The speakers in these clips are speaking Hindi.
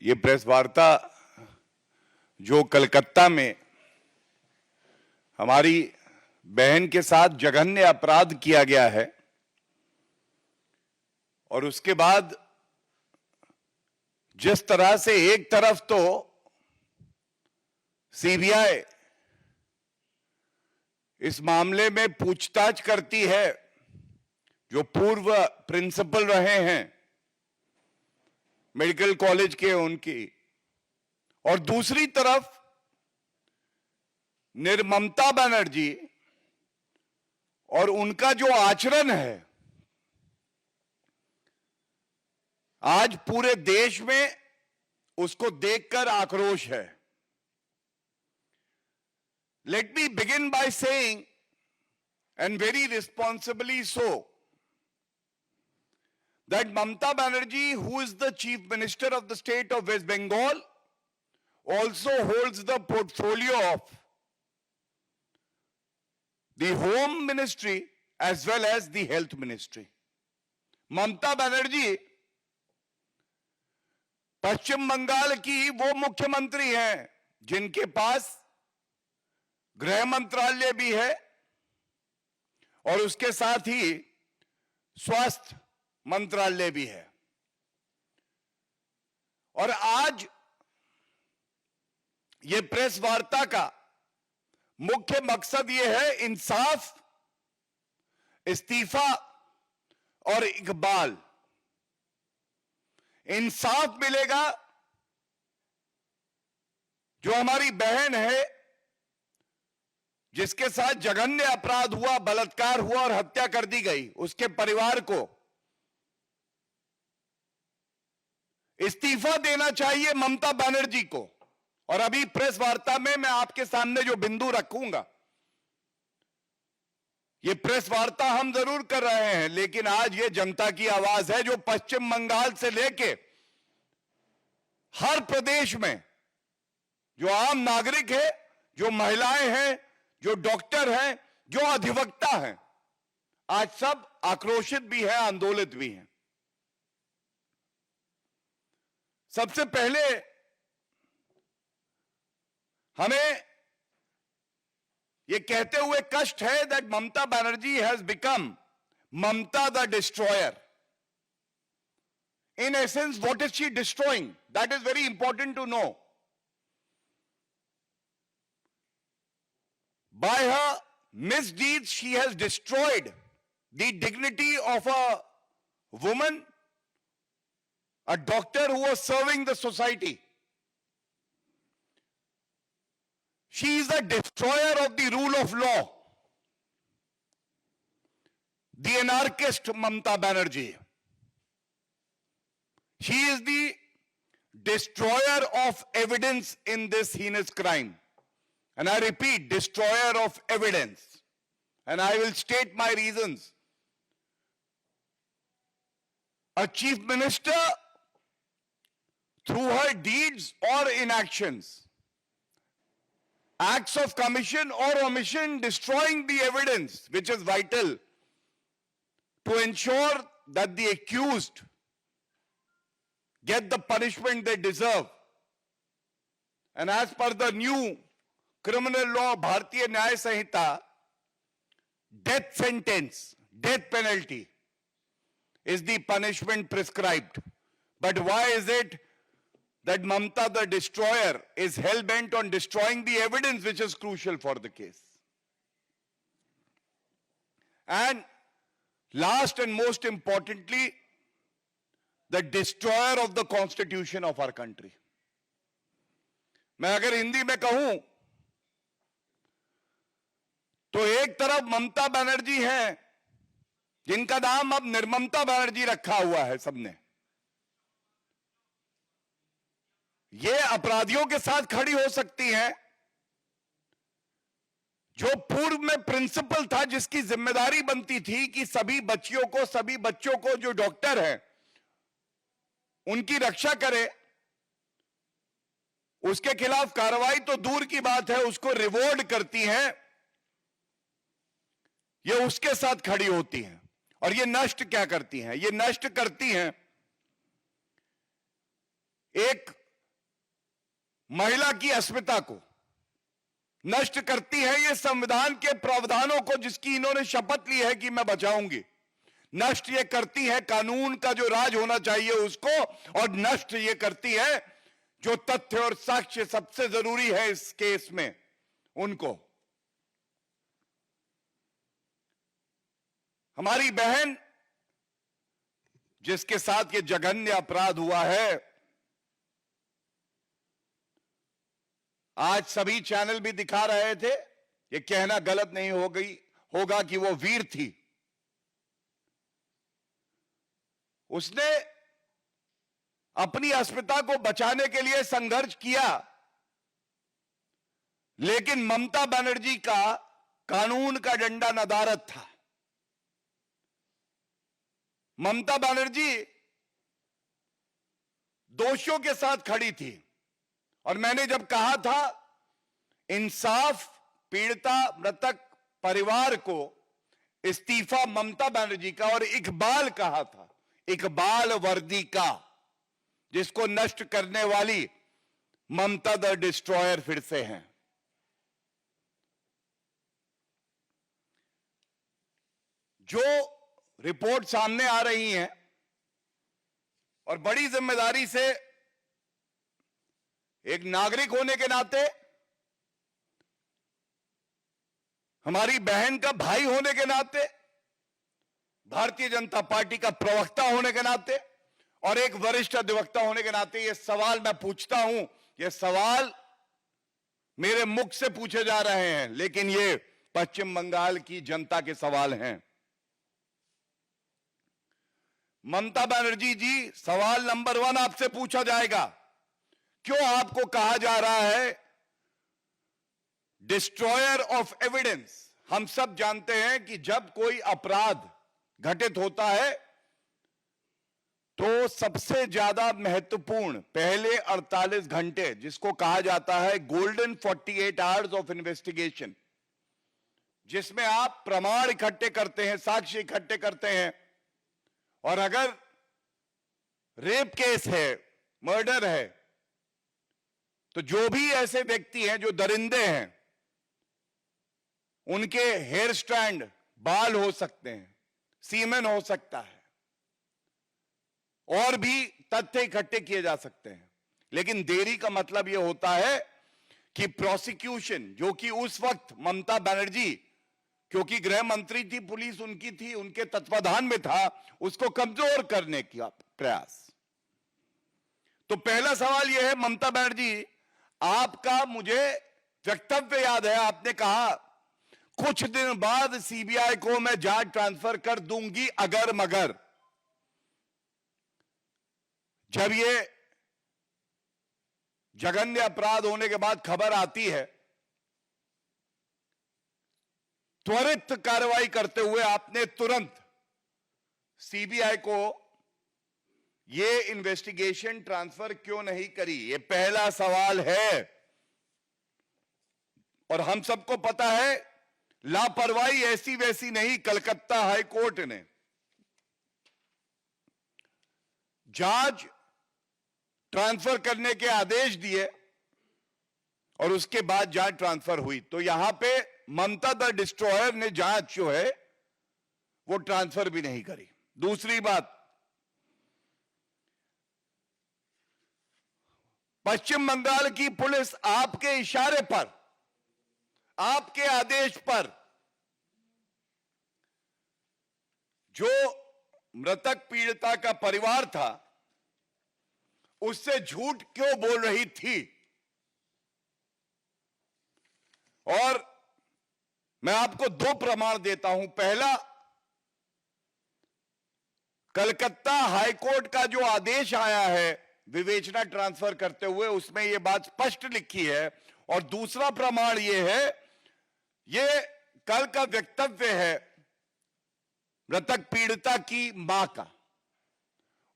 ये प्रेस वार्ता जो कलकत्ता में हमारी बहन के साथ जघन्य अपराध किया गया है और उसके बाद जिस तरह से एक तरफ तो सीबीआई इस मामले में पूछताछ करती है जो पूर्व प्रिंसिपल रहे हैं मेडिकल कॉलेज के उनकी, और दूसरी तरफ ममता बनर्जी और उनका जो आचरण है आज पूरे देश में उसको देखकर आक्रोश है। Let me begin by saying, and very responsibly so, that Mamata Banerjee, who is the Chief Minister of the state of West Bengal, also holds the portfolio of the Home Ministry as well as the Health Ministry. Mamata Banerjee पश्चिम बंगाल की वो मुख्यमंत्री हैं जिनके पास गृह मंत्रालय भी है और उसके साथ ही स्वास्थ्य मंत्रालय भी है। और आज ये प्रेस वार्ता का मुख्य मकसद ये है इंसाफ, इस्तीफा और इकबाल। इंसाफ मिलेगा जो हमारी बहन है जिसके साथ जघन्य अपराध हुआ, बलात्कार हुआ और हत्या कर दी गई, उसके परिवार को इस्तीफा देना चाहिए ममता बनर्जी को। और अभी प्रेस वार्ता में मैं आपके सामने जो बिंदु रखूंगा, ये प्रेस वार्ता हम जरूर कर रहे हैं लेकिन आज ये जनता की आवाज है जो पश्चिम बंगाल से लेके हर प्रदेश में जो आम नागरिक है, जो महिलाएं हैं, जो डॉक्टर हैं, जो अधिवक्ता हैं, आज सब आक्रोशित भी हैं, आंदोलित भी हैं। सबसे पहले हमें ये कहते हुए कष्ट है that Mamata Banerjee has become Mamata the destroyer. In essence, what is she destroying? That is very important to know. By her misdeeds, she has destroyed the dignity of a woman, a doctor who was serving the society. She is the destroyer of the rule of law. The anarchist Mamata Banerjee. She is the destroyer of evidence in this heinous crime. And I repeat, destroyer of evidence. And I will state my reasons. A chief minister, through her deeds or inactions, acts of commission or omission, destroying the evidence, which is vital to ensure that the accused get the punishment they deserve. And as per the new criminal law, Bharatiya Nyaya Sanhita, death sentence, death penalty is the punishment prescribed. But why is it that Mamata the destroyer is hell-bent on destroying the evidence which is crucial for the case? And last and most importantly, the destroyer of the constitution of our country. मैं अगर हिंदी में कहूं तो एक तरफ ममता बनर्जी हैं जिनका नाम अब निर्ममता बनर्जी रखा हुआ है सबने। ये अपराधियों के साथ खड़ी हो सकती हैं जो पूर्व में प्रिंसिपल था, जिसकी जिम्मेदारी बनती थी कि सभी बच्चों को जो डॉक्टर हैं उनकी रक्षा करे, उसके खिलाफ कार्रवाई तो दूर की बात है, उसको रिवॉर्ड करती हैं, ये उसके साथ खड़ी होती हैं। और ये नष्ट क्या करती हैं? ये नष्ट करती हैं एक महिला की अस्मिता को नष्ट करती है, ये संविधान के प्रावधानों को जिसकी इन्होंने शपथ ली है कि मैं बचाऊंगी, नष्ट ये करती है कानून का जो राज होना चाहिए उसको, और नष्ट ये करती है जो तथ्य और साक्ष्य सबसे जरूरी है इस केस में उनको। हमारी बहन जिसके साथ ये जघन्य अपराध हुआ है, आज सभी चैनल भी दिखा रहे थे, ये कहना गलत नहीं होगा कि वो वीर थी। उसने अपनी अस्मिता को बचाने के लिए संघर्ष किया, लेकिन ममता बनर्जी का कानून का डंडा नदारद था। ममता बनर्जी दोषियों के साथ खड़ी थी, और मैंने जब कहा था इंसाफ पीड़िता मृतक परिवार को, इस्तीफा ममता बनर्जी का, और इकबाल कहा था, इकबाल वर्दी का, जिसको नष्ट करने वाली ममता द डिस्ट्रॉयर फिर से हैं। जो रिपोर्ट सामने आ रही हैं, और बड़ी जिम्मेदारी से एक नागरिक होने के नाते, हमारी बहन का भाई होने के नाते, भारतीय जनता पार्टी का प्रवक्ता होने के नाते, और एक वरिष्ठ अधिवक्ता होने के नाते यह सवाल मैं पूछता हूं। यह सवाल मेरे मुख से पूछे जा रहे हैं, लेकिन ये पश्चिम बंगाल की जनता के सवाल हैं। ममता बनर्जी जी, सवाल नंबर 1 आपसे पूछा जाएगा, क्यों आपको कहा जा रहा है डिस्ट्रॉयर ऑफ एविडेंस? हम सब जानते हैं कि जब कोई अपराध घटित होता है तो सबसे ज्यादा महत्वपूर्ण पहले 48 घंटे, जिसको कहा जाता है गोल्डन 48 आवर्स ऑफ इन्वेस्टिगेशन, जिसमें आप प्रमाण इकट्ठे करते हैं, साक्ष्य इकट्ठे करते हैं, और अगर रेप केस है, मर्डर है, तो जो भी ऐसे व्यक्ति हैं जो दरिंदे हैं, उनके हेयर स्ट्रैंड, बाल हो सकते हैं, सीमेन हो सकता है, और भी तथ्य इकट्ठे किए जा सकते हैं। लेकिन देरी का मतलब यह होता है कि प्रोसिक्यूशन, जो कि उस वक्त ममता बनर्जी, क्योंकि गृह मंत्री थी, पुलिस उनकी थी, उनके तत्वाधान में था, उसको कमजोर करने का प्रयास। तो पहला सवाल यह है, ममता बनर्जी, आपका मुझे वक्तव्य याद है, आपने कहा कुछ दिन बाद सीबीआई को मैं जांच ट्रांसफर कर दूंगी अगर मगर। जब ये जघन्य अपराध होने के बाद खबर आती है, त्वरित कार्रवाई करते हुए आपने तुरंत सीबीआई को ये इन्वेस्टिगेशन ट्रांसफर क्यों नहीं करी? ये पहला सवाल है। और हम सबको पता है लापरवाही ऐसी वैसी नहीं, कलकत्ता हाई कोर्ट ने जांच ट्रांसफर करने के आदेश दिए और उसके बाद जांच ट्रांसफर हुई। तो यहां पे ममता द डिस्ट्रॉयर ने जांच जो है वो ट्रांसफर भी नहीं करी। दूसरी बात, पश्चिम बंगाल की पुलिस आपके इशारे पर, आपके आदेश पर, जो मृतक पीड़िता का परिवार था उससे झूठ क्यों बोल रही थी? और मैं आपको 2 प्रमाण देता हूं। पहला, कलकत्ता हाईकोर्ट का जो आदेश आया है विवेचना ट्रांसफर करते हुए, उसमें यह बात स्पष्ट लिखी है। और दूसरा प्रमाण यह है, यह कल का वक्तव्य है मृतक पीड़िता की मां का।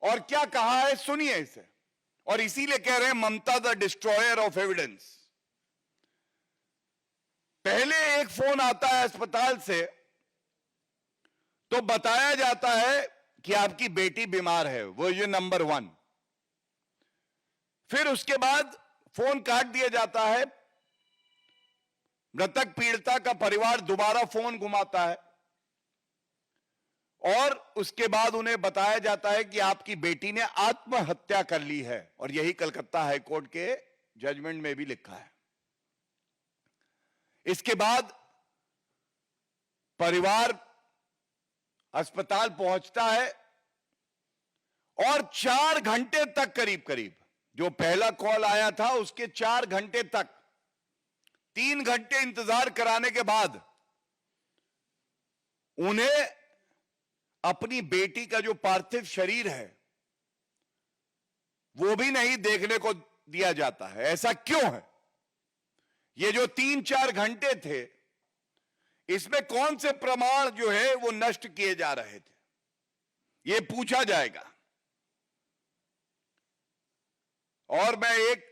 और क्या कहा है सुनिए इसे, और इसीलिए कह रहे हैं ममता द डिस्ट्रॉयर ऑफ एविडेंस। पहले एक फोन आता है अस्पताल से तो बताया जाता है कि आपकी बेटी बीमार है, वो ये नंबर 1। फिर उसके बाद फोन काट दिया जाता है, मृतक पीड़िता का परिवार दोबारा फोन घुमाता है और उसके बाद उन्हें बताया जाता है कि आपकी बेटी ने आत्महत्या कर ली है, और यही कलकत्ता हाईकोर्ट के जजमेंट में भी लिखा है। इसके बाद परिवार अस्पताल पहुंचता है और 4 घंटे तक, करीब करीब जो पहला कॉल आया था उसके 4 घंटे तक, 3 घंटे इंतजार कराने के बाद उन्हें अपनी बेटी का जो पार्थिव शरीर है वो भी नहीं देखने को दिया जाता है। ऐसा क्यों है? ये जो 3-4 घंटे थे, इसमें कौन से प्रमाण जो है वो नष्ट किए जा रहे थे, ये पूछा जाएगा। और मैं एक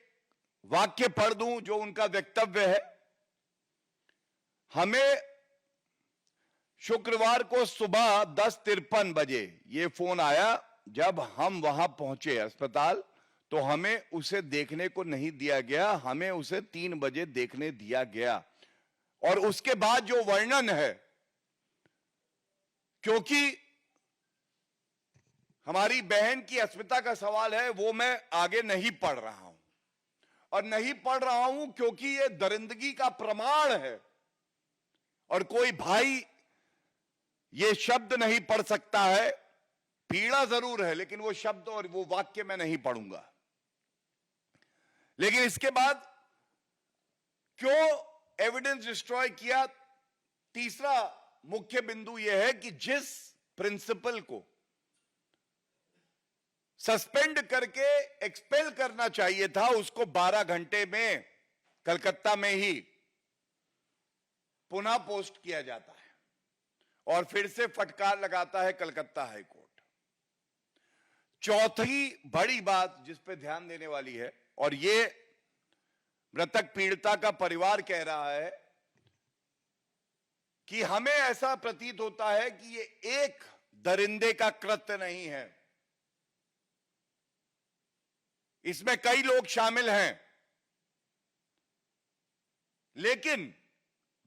वाक्य पढ़ दूं जो उनका वक्तव्य है। हमें शुक्रवार को सुबह 10:53 बजे ये फोन आया। जब हम वहां पहुंचे अस्पताल तो हमें उसे देखने को नहीं दिया गया, हमें उसे 3 बजे देखने दिया गया। और उसके बाद जो वर्णन है, क्योंकि हमारी बहन की अस्मिता का सवाल है, वो मैं आगे नहीं पढ़ रहा हूं, और नहीं पढ़ रहा हूं क्योंकि ये दरिंदगी का प्रमाण है और कोई भाई ये शब्द नहीं पढ़ सकता है। पीड़ा जरूर है, लेकिन वो शब्द और वो वाक्य मैं नहीं पढ़ूंगा। लेकिन इसके बाद क्यों एविडेंस डिस्ट्रॉय किया? तीसरा मुख्य बिंदु यह है कि जिस प्रिंसिपल को सस्पेंड करके एक्सपेल करना चाहिए था, उसको 12 घंटे में कलकत्ता में ही पुनः पोस्ट किया जाता है और फिर से फटकार लगाता है कलकत्ता हाईकोर्ट। चौथी बड़ी बात जिस पे ध्यान देने वाली है, और ये मृतक पीड़िता का परिवार कह रहा है कि हमें ऐसा प्रतीत होता है कि ये एक दरिंदे का कृत्य नहीं है, इसमें कई लोग शामिल हैं। लेकिन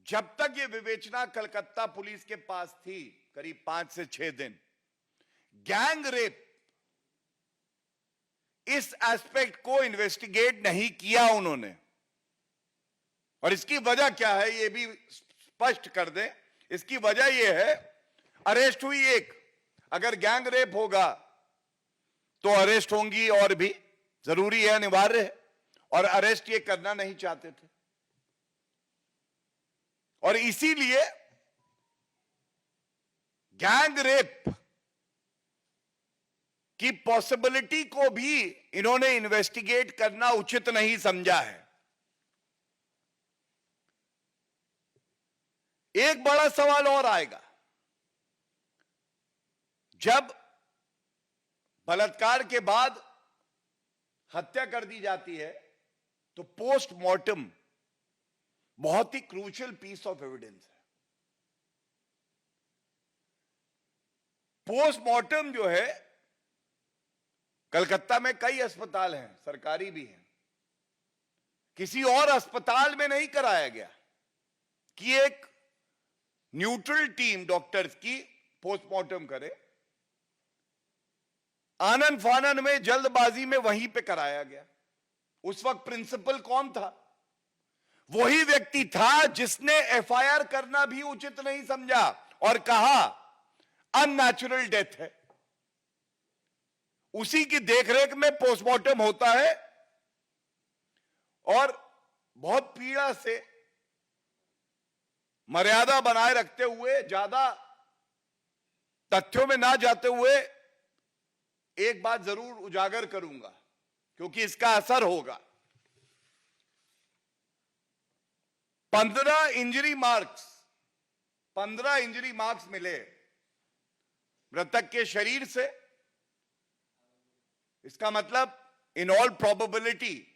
जब तक ये विवेचना कलकत्ता पुलिस के पास थी, करीब 5 से 6 दिन, गैंग रेप इस एस्पेक्ट को इन्वेस्टिगेट नहीं किया उन्होंने। और इसकी वजह क्या है ये भी स्पष्ट कर दें। इसकी वजह यह है, अरेस्ट हुई एक, अगर गैंग रेप होगा तो अरेस्ट होंगी और भी, जरूरी है, अनिवार्य है, और अरेस्ट ये करना नहीं चाहते थे। और इसीलिए गैंग रेप की पॉसिबिलिटी को भी इन्होंने इन्वेस्टिगेट करना उचित नहीं समझा है। एक बड़ा सवाल और आएगा, जब बलात्कार के बाद हत्या कर दी जाती है तो पोस्टमार्टम बहुत ही क्रूशियल पीस ऑफ एविडेंस है। पोस्टमार्टम जो है, कलकत्ता में कई अस्पताल हैं, सरकारी भी हैं, किसी और अस्पताल में नहीं कराया गया कि एक न्यूट्रल टीम डॉक्टर्स की पोस्टमार्टम करे। आनन फानन में, जल्दबाजी में वहीं पे कराया गया। उस वक्त प्रिंसिपल कौन था? वही व्यक्ति था जिसने एफआईआर करना भी उचित नहीं समझा और कहा अननेचुरल डेथ है। उसी की देखरेख में पोस्टमार्टम होता है और बहुत पीड़ा से, मर्यादा बनाए रखते हुए, ज्यादा तथ्यों में ना जाते हुए, एक बात जरूर उजागर करूंगा क्योंकि इसका असर होगा। 15 इंजरी मार्क्स मिले मृतक के शरीर से। इसका मतलब in all probability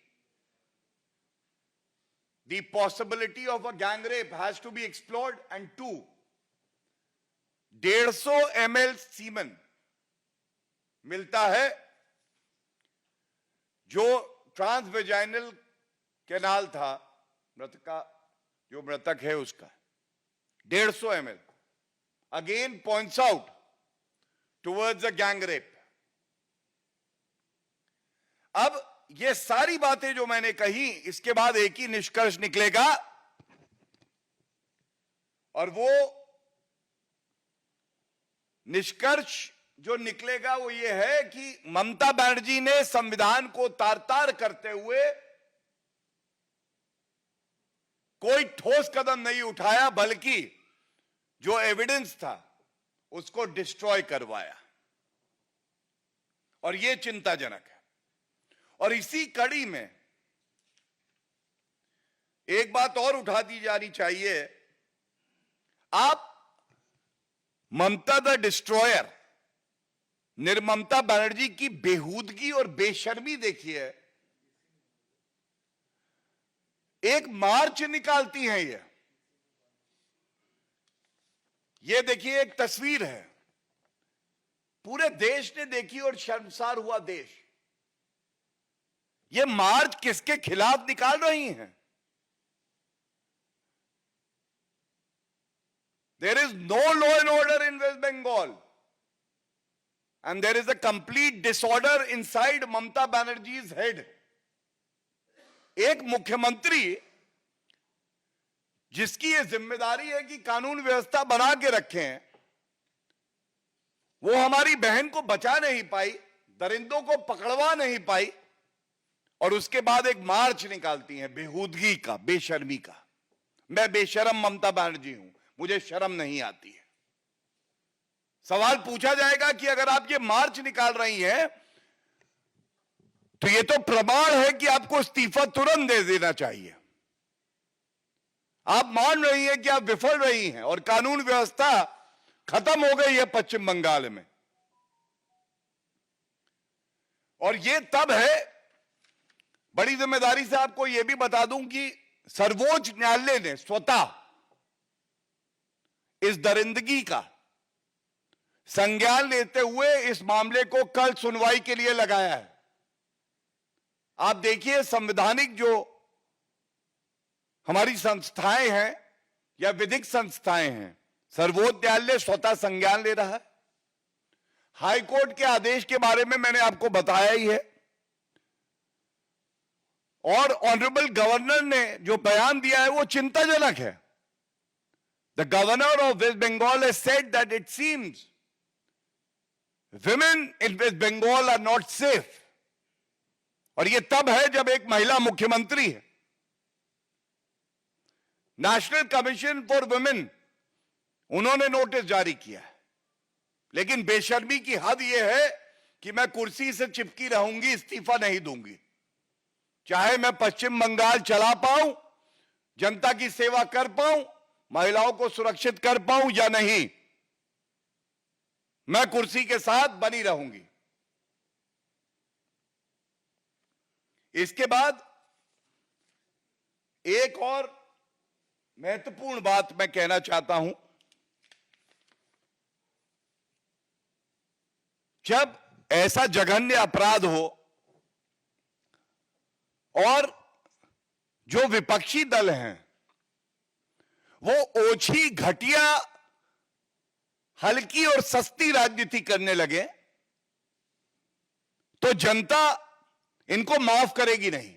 the possibility of a gang rape has to be explored. And 2, 150 ml semen मिलता है जो ट्रांसवेजाइनल केनाल था, जो मृतक है उसका 150 ml, again points out towards a gang rape. अब ये सारी बातें जो मैंने कही, इसके बाद एक ही निष्कर्ष निकलेगा, और वो निष्कर्ष जो निकलेगा वो ये है कि ममता बनर्जी ने संविधान को तार-तार करते हुए कोई ठोस कदम नहीं उठाया, बल्कि जो एविडेंस था उसको डिस्ट्रॉय करवाया, और यह चिंताजनक है। और इसी कड़ी में एक बात और उठा दी जानी चाहिए। आप ममता द डिस्ट्रॉयर, निर्ममता बनर्जी की बेहूदगी और बेशर्मी देखिए। एक मार्च निकालती हैं ये देखिए, एक तस्वीर है, पूरे देश ने देखी और शर्मसार हुआ देश। ये मार्च किसके खिलाफ निकाल रही हैं? There is no law and order in West Bengal, and there is a complete disorder inside Mamata Banerjee's head. एक मुख्यमंत्री जिसकी ये जिम्मेदारी है कि कानून व्यवस्था बना के रखें, वो हमारी बहन को बचा नहीं पाई, दरिंदों को पकड़वा नहीं पाई, और उसके बाद एक मार्च निकालती हैं बेहूदगी का, बेशर्मी का। मैं बेशरम ममता बनर्जी हूं, मुझे शर्म नहीं आती है। सवाल पूछा जाएगा कि अगर आप ये मार्च निकाल रही हैं तो ये तो प्रमाण है कि आपको इस्तीफा तुरंत दे देना चाहिए। आप मान रही हैं कि आप विफल रही हैं और कानून व्यवस्था खत्म हो गई है पश्चिम बंगाल में। और ये तब है, बड़ी जिम्मेदारी से आपको यह भी बता दूं कि सर्वोच्च न्यायालय ने स्वतः इस दरिंदगी का संज्ञान लेते हुए इस मामले को कल सुनवाई के लिए लगाया है। आप देखिए, संवैधानिक जो हमारी संस्थाएं हैं या विधिक संस्थाएं हैं, सर्वोच्च न्यायालय स्वतः संज्ञान ले रहा है। हाईकोर्ट के आदेश के बारे में मैंने आपको बताया ही है, और ऑनरेबल गवर्नर ने जो बयान दिया है वो चिंताजनक है। The governor of West Bengal has said that it seems women in West Bengal are not safe। और यह तब है जब एक महिला मुख्यमंत्री है। नेशनल कमीशन फॉर वुमेन, उन्होंने नोटिस जारी किया है, लेकिन बेशर्मी की हद यह है कि मैं कुर्सी से चिपकी रहूंगी, इस्तीफा नहीं दूंगी, चाहे मैं पश्चिम बंगाल चला पाऊं, जनता की सेवा कर पाऊं, महिलाओं को सुरक्षित कर पाऊं या नहीं, मैं कुर्सी के साथ बनी रहूंगी। इसके बाद एक और महत्वपूर्ण बात मैं कहना चाहता हूं। जब ऐसा जघन्य अपराध हो और जो विपक्षी दल हैं वो ओछी, घटिया, हल्की और सस्ती राजनीति करने लगे, तो जनता इनको माफ करेगी नहीं।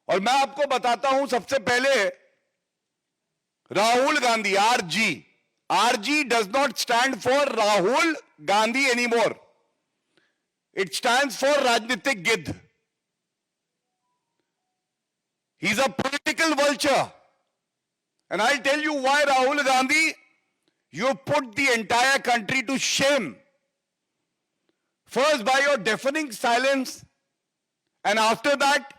और मैं आपको बताता हूं, सबसे पहले Rahul Gandhi, RG does not stand for Rahul Gandhi anymore, it stands for राजनीतिक गिद्ध। He is a political vulture, and I tell you why. Rahul Gandhi, you put the entire country to shame, first by your deafening silence, and after that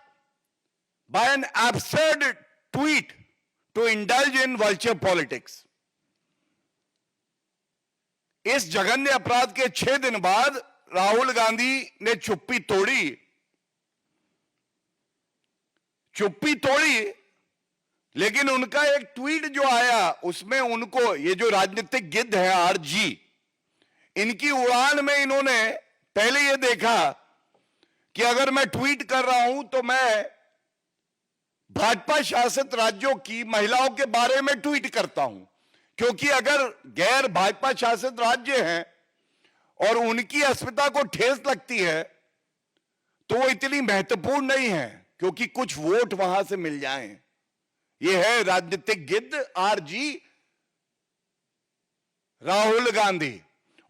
by an absurd tweet to indulge in vulture politics. इस जघन्य अपराध के 6 दिन बाद राहुल गांधी ने चुप्पी तोड़ी, लेकिन उनका एक ट्वीट जो आया उसमें उनको, ये जो राजनीतिक गिद्ध है आरजी, इनकी उड़ान में इन्होंने पहले ये देखा कि अगर मैं ट्वीट कर रहा हूं तो मैं भाजपा शासित राज्यों की महिलाओं के बारे में ट्वीट करता हूं, क्योंकि अगर गैर भाजपा शासित राज्य हैं और उनकी अस्मिता को ठेस लगती है तो वो इतनी महत्वपूर्ण नहीं है, क्योंकि कुछ वोट वहां से मिल जाएं। ये है राजनीतिक गिद्ध आरजी राहुल गांधी।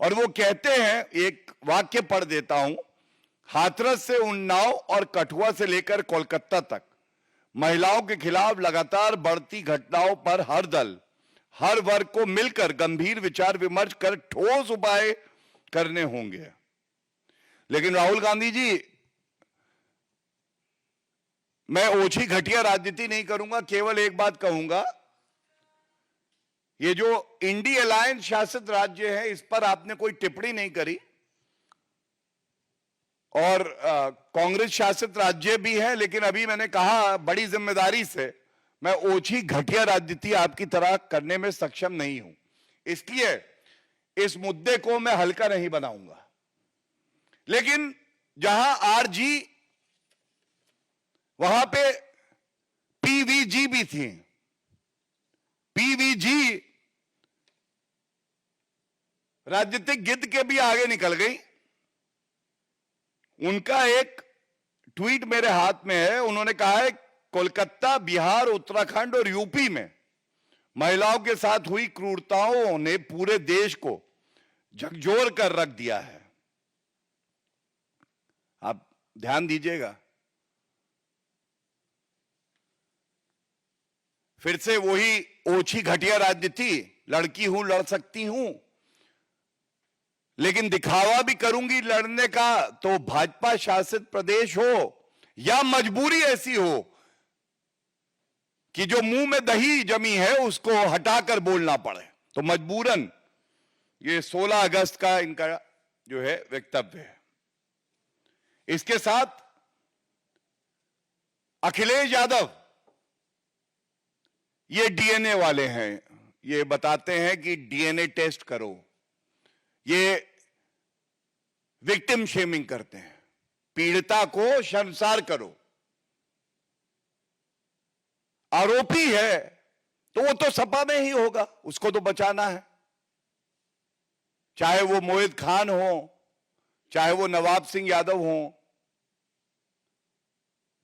और वो कहते हैं, एक वाक्य पढ़ देता हूं, हाथरस से उन्नाव और कठुआ से लेकर कोलकाता तक महिलाओं के खिलाफ लगातार बढ़ती घटनाओं पर हर दल हर वर्ग को मिलकर गंभीर विचार विमर्श कर ठोस उपाय करने होंगे। लेकिन राहुल गांधी जी, मैं ओछी घटिया राजनीति नहीं करूंगा, केवल एक बात कहूंगा, ये जो इंडी अलायंस शासित राज्य है इस पर आपने कोई टिप्पणी नहीं करी, और कांग्रेस शासित राज्य भी है, लेकिन अभी मैंने कहा बड़ी जिम्मेदारी से मैं ओछी घटिया राजनीति आपकी तरह करने में सक्षम नहीं हूं, इसलिए इस मुद्दे को मैं हल्का नहीं बनाऊंगा। लेकिन जहां आरजी, वहां पे पीवीजी भी थी। पीवीजी राजनीतिक गिद्ध के भी आगे निकल गई। उनका एक ट्वीट मेरे हाथ में है। उन्होंने कहा है, कोलकाता, बिहार, उत्तराखंड और यूपी में महिलाओं के साथ हुई क्रूरताओं ने पूरे देश को झकझोर कर रख दिया है। आप ध्यान दीजिएगा, फिर से वही ओछी घटिया राजनीति, लड़की हूं, लड़ सकती हूं, लेकिन दिखावा भी करूंगी लड़ने का तो भाजपा शासित प्रदेश हो या मजबूरी ऐसी हो कि जो मुंह में दही जमी है उसको हटाकर बोलना पड़े, तो मजबूरन ये 16 अगस्त का इनका जो है वक्तव्य है। इसके साथ अखिलेश यादव, ये डीएनए वाले हैं, ये बताते हैं कि डीएनए टेस्ट करो, ये विक्टिम शेमिंग करते हैं, पीड़िता को शर्मसार करो। आरोपी है तो वो तो सपा में ही होगा, उसको तो बचाना है, चाहे वो मोहित खान हो, चाहे वो नवाब सिंह यादव हो।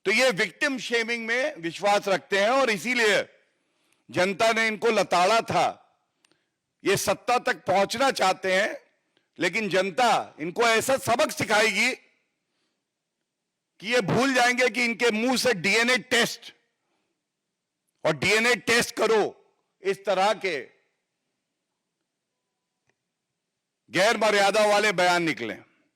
तो ये विक्टिम शेमिंग में विश्वास रखते हैं और इसीलिए जनता ने इनको लताड़ा था। ये सत्ता तक पहुंचना चाहते हैं, लेकिन जनता इनको ऐसा सबक सिखाएगी कि ये भूल जाएंगे कि इनके मुंह से डीएनए टेस्ट और डीएनए टेस्ट करो, इस तरह के गैर मर्यादा वाले बयान निकले।